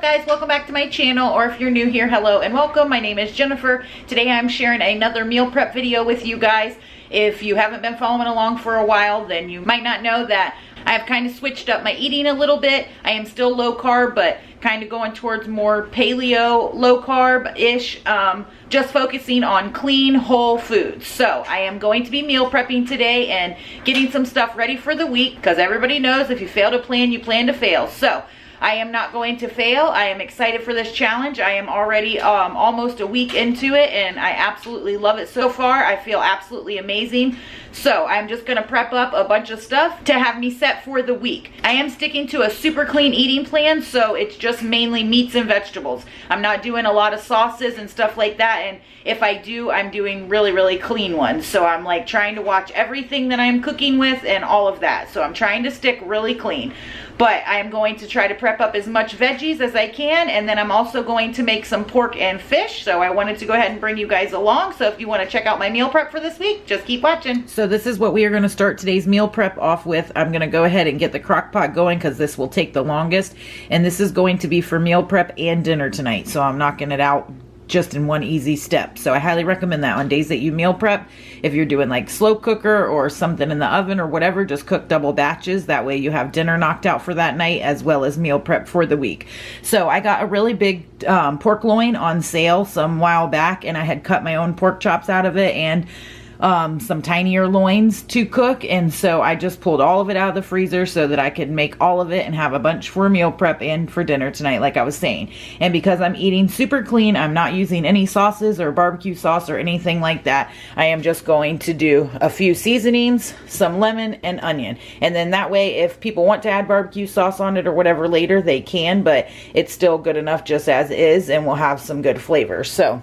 guys? Welcome back to my channel, or if you're new here, hello and welcome. My name is Jennifer. Today I'm sharing another meal prep video with you guys. If you haven't been following along for a while, then you might not know that I've kind of switched up my eating a little bit. I am still low carb, but kind of going towards more paleo, low carb-ish, just focusing on clean, whole foods. So I am going to be meal prepping today and getting some stuff ready for the week, because everybody knows if you fail to plan, you plan to fail. So I am not going to fail. I am excited for this challenge. I am already almost a week into it, and I absolutely love it so far. I feel absolutely amazing. So I'm just going to prep up a bunch of stuff to have me set for the week. I am sticking to a super clean eating plan, so it's just mainly meats and vegetables. I'm not doing a lot of sauces and stuff like that, and if I do, I'm doing really clean ones. So I'm like trying to watch everything that I'm cooking with and all of that. So I'm trying to stick really clean. But I am going to try to prep up as much veggies as I can, and then I'm also going to make some pork and fish. So I wanted to go ahead and bring you guys along. So if you want to check out my meal prep for this week, just keep watching. So this is what we are going to start today's meal prep off with. I'm going to go ahead and get the crock pot going because this will take the longest. And this is going to be for meal prep and dinner tonight. So I'm knocking it out just in one easy step. So I highly recommend that on days that you meal prep. If you're doing like slow cooker or something in the oven or whatever, just cook double batches. That way you have dinner knocked out for that night as well as meal prep for the week. So I got a really big pork loin on sale some while back, and I had cut my own pork chops out of it and some tinier loins to cook, and so I just pulled all of it out of the freezer so that I could make all of it and have a bunch for meal prep and for dinner tonight, like I was saying. And because I'm eating super clean, I'm not using any sauces or barbecue sauce or anything like that. I am just going to do a few seasonings, some lemon and onion, and then that way if people want to add barbecue sauce on it or whatever later, they can, but it's still good enough just as is and will have some good flavor. So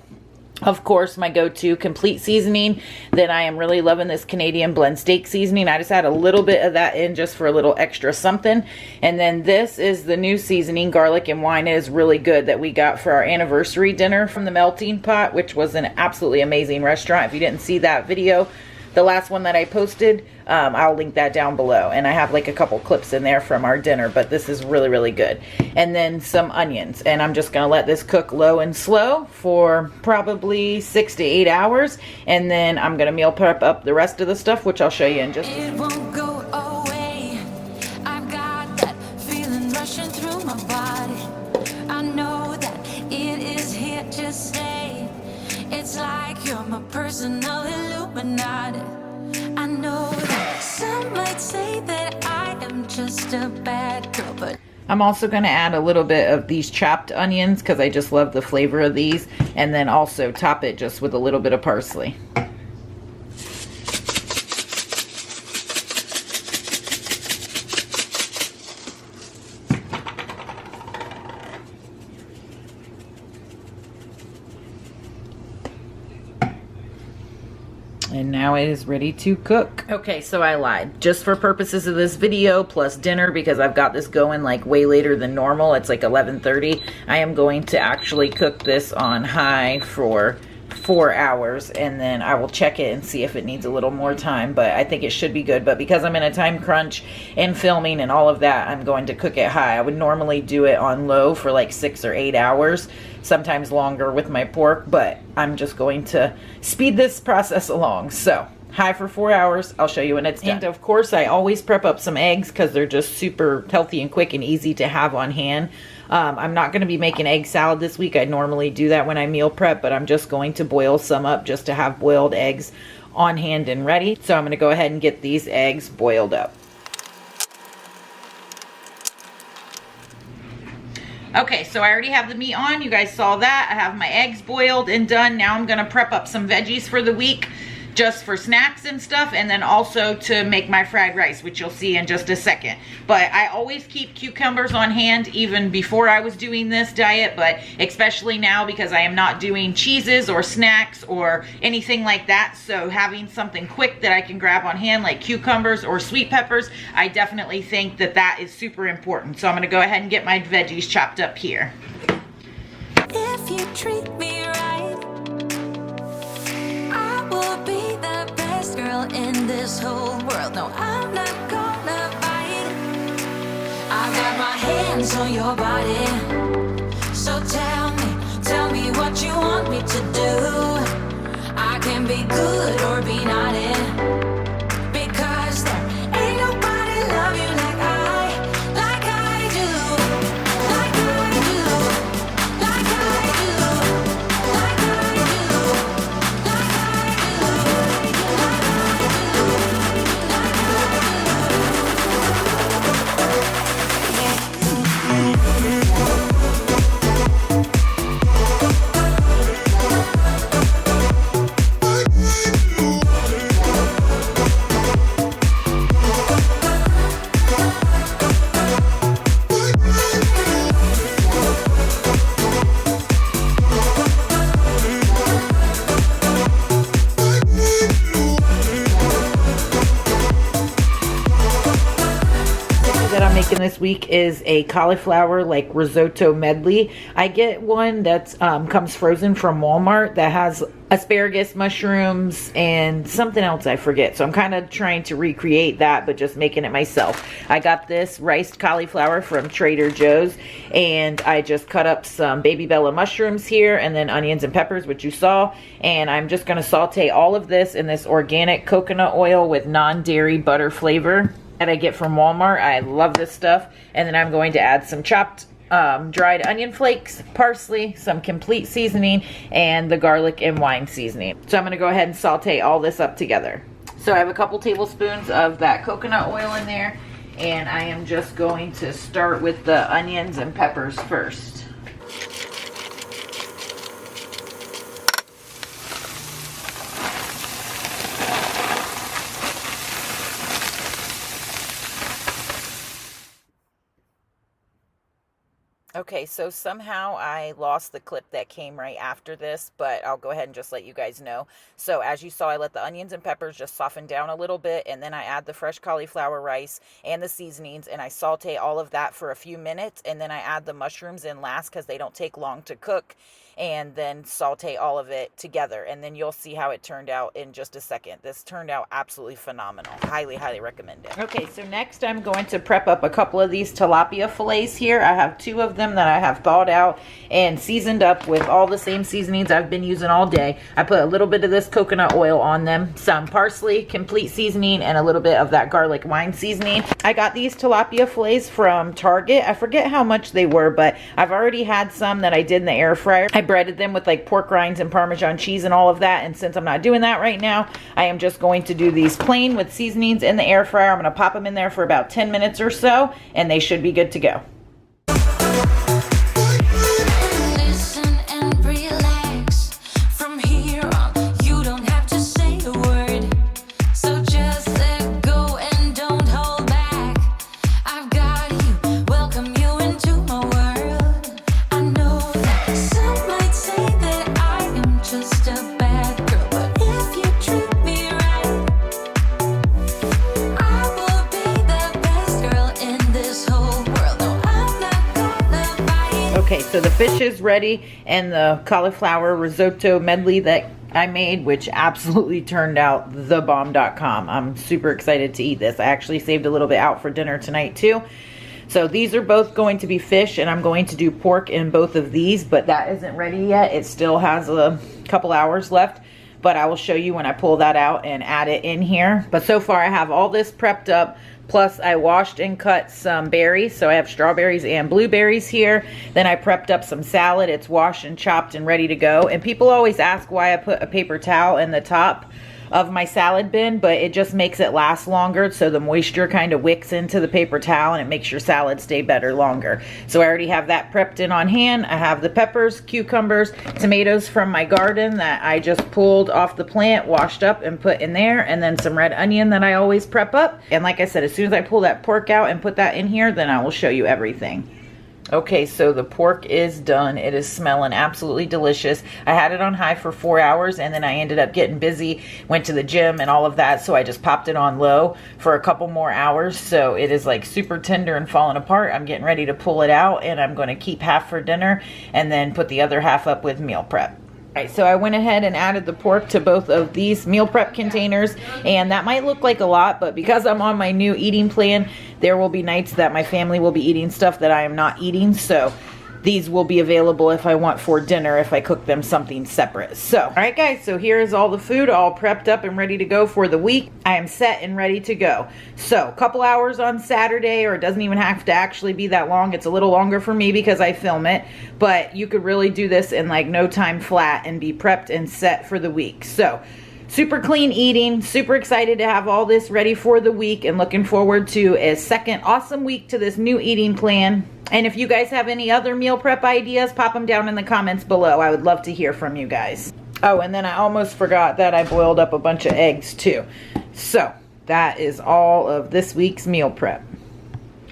of course, my go-to complete seasoning. Then I am really loving this Canadian blend steak seasoning. I just add a little bit of that in just for a little extra something. And then this is the new seasoning, garlic and wine. It is really good that we got for our anniversary dinner from the Melting Pot, which was an absolutely amazing restaurant. If you didn't see that video, the last one that I posted, I'll link that down below. And I have like a couple clips in there from our dinner, but this is really good. And then some onions. And I'm just going to let this cook low and slow for probably 6 to 8 hours. And then I'm going to meal prep up the rest of the stuff, which I'll show you in just a second. It won't go away. I've got that feeling rushing through my body. I know that it is here to stay. It's like you're my personal Illuminati. I know that some might say that I am just a bad girl, but I'm also going to add a little bit of these chopped onions because I just love the flavor of these, and then also top it just with a little bit of parsley. And now it is ready to cook. Okay, so I lied. Just for purposes of this video plus dinner, because I've got this going like way later than normal, it's like 11:30, I am going to actually cook this on high for 4 hours, and then I will check it and see if it needs a little more time, but I think it should be good. But because I'm in a time crunch and filming and all of that, I'm going to cook it high. I would normally do it on low for like 6 or 8 hours, sometimes longer with my pork, but I'm just going to speed this process along. So high for 4 hours. I'll show you when it's done. And of course, I always prep up some eggs because they're just super healthy and quick and easy to have on hand. I'm not going to be making egg salad this week. I normally do that when I meal prep, but I'm just going to boil some up just to have boiled eggs on hand and ready. So I'm going to go ahead and get these eggs boiled up. Okay, so I already have the meat on. You guys saw that. I have my eggs boiled and done. Now I'm going to prep up some veggies for the week, just for snacks and stuff, and then also to make my fried rice, which you'll see in just a second. But I always keep cucumbers on hand even before I was doing this diet, but especially now because I am not doing cheeses or snacks or anything like that. So having something quick that I can grab on hand like cucumbers or sweet peppers, I definitely think that that is super important. So I'm going to go ahead and get my veggies chopped up here. if you treat me right, I will be the best girl in this whole world. No, I'm not gonna bite. I got my hands on your body. this week is a cauliflower like risotto medley. I get one that comes frozen from Walmart that has asparagus, mushrooms, and something else I forget. So I'm kind of trying to recreate that, but just making it myself. I got this riced cauliflower from Trader Joe's, and I just cut up some baby bella mushrooms here, and then onions and peppers, which you saw. And I'm just going to saute all of this in this organic coconut oil with non-dairy butter flavor that I get from Walmart. I love this stuff. And then I'm going to add some chopped dried onion flakes, parsley, some complete seasoning, and the garlic and wine seasoning. So I'm going to go ahead and saute all this up together. So I have a couple tablespoons of that coconut oil in there, and I am just going to start with the onions and peppers first. Okay, so somehow I lost the clip that came right after this, but I'll go ahead and just let you guys know. So as you saw, I let the onions and peppers just soften down a little bit, and then I add the fresh cauliflower rice and the seasonings, and I saute all of that for a few minutes, and then I add the mushrooms in last because they don't take long to cook, and then saute all of it together, and then you'll see how it turned out in just a second. This turned out absolutely phenomenal. Highly, highly recommend it. Okay, so next I'm going to prep up a couple of these tilapia fillets here. I have 2 of them that I have thawed out and seasoned up with all the same seasonings I've been using all day. I put a little bit of this coconut oil on them, some parsley, complete seasoning, and a little bit of that garlic wine seasoning. I got these tilapia fillets from Target. I forget how much they were, but I've already had some that I did in the air fryer. I breaded them with like pork rinds and Parmesan cheese and all of that, and since I'm not doing that right now, I am just going to do these plain with seasonings in the air fryer. I'm going to pop them in there for about 10 minutes or so, and they should be good to go. Okay, so the fish is ready, and the cauliflower risotto medley that I made, which absolutely turned out thebomb.com. I'm super excited to eat this. I actually saved a little bit out for dinner tonight too. So these are both going to be fish, and I'm going to do pork in both of these, but that isn't ready yet. It still has a couple hours left, but I will show you when I pull that out and add it in here. But so far I have all this prepped up. Plus I washed and cut some berries. So I have strawberries and blueberries here. Then I prepped up some salad. It's washed and chopped and ready to go. And people always ask why I put a paper towel in the top of my salad bin, but it just makes it last longer, so the moisture kind of wicks into the paper towel and it makes your salad stay better longer. So I already have that prepped in on hand. I have the peppers, cucumbers, tomatoes from my garden that I just pulled off the plant, washed up and put in there, and then some red onion that I always prep up. And like I said, as soon as I pull that pork out and put that in here, then I will show you everything. Okay, so the pork is done. It is smelling absolutely delicious. I had it on high for 4 hours, and then I ended up getting busy, went to the gym and all of that, so I just popped it on low for a couple more hours. So it is like super tender and falling apart. I'm getting ready to pull it out, and I'm going to keep half for dinner and then put the other half up with meal prep. All right, so I went ahead and added the pork to both of these meal prep containers, and that might look like a lot, but because I'm on my new eating plan, there will be nights that my family will be eating stuff that I am not eating, so these will be available if I want for dinner if I cook them something separate. So, all right guys, so here is all the food all prepped up and ready to go for the week. I am set and ready to go. So, a couple hours on Saturday, or it doesn't even have to actually be that long. It's a little longer for me because I film it, but you could really do this in like no time flat and be prepped and set for the week. So, super clean eating, super excited to have all this ready for the week, and looking forward to a second awesome week to this new eating plan. And if you guys have any other meal prep ideas, pop them down in the comments below. I would love to hear from you guys. Oh, and then I almost forgot that I boiled up a bunch of eggs too. So that is all of this week's meal prep.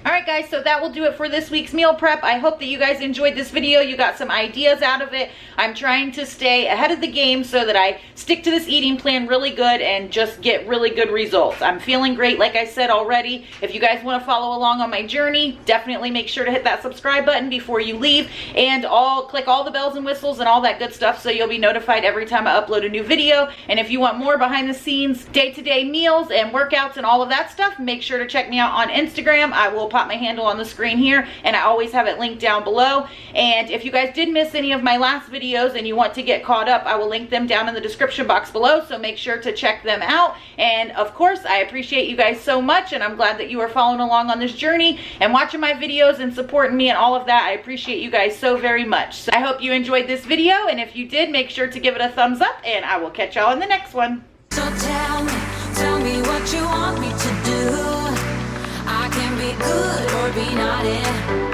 All right, guys, so that will do it for this week's meal prep. I hope that you guys enjoyed this video. You got some ideas out of it. I'm trying to stay ahead of the game so that I stick to this eating plan really good and just get really good results. I'm feeling great, like I said already. If you guys want to follow along on my journey, definitely make sure to hit that subscribe button before you leave, and click all the bells and whistles and all that good stuff so you'll be notified every time I upload a new video. And if you want more behind the scenes, day-to-day meals and workouts and all of that stuff, make sure to check me out on Instagram. I will pop my handle on the screen here, and I always have it linked down below. And if you guys did miss any of my last videos and you want to get caught up, I will link them down in the description box below, so make sure to check them out. And of course, I appreciate you guys so much, and I'm glad that you are following along on this journey and watching my videos and supporting me and all of that. I appreciate you guys so very much. So I hope you enjoyed this video, and if you did, make sure to give it a thumbs up, and I will catch y'all in the next one. So tell me what you want me to do. I can be good or be naughty.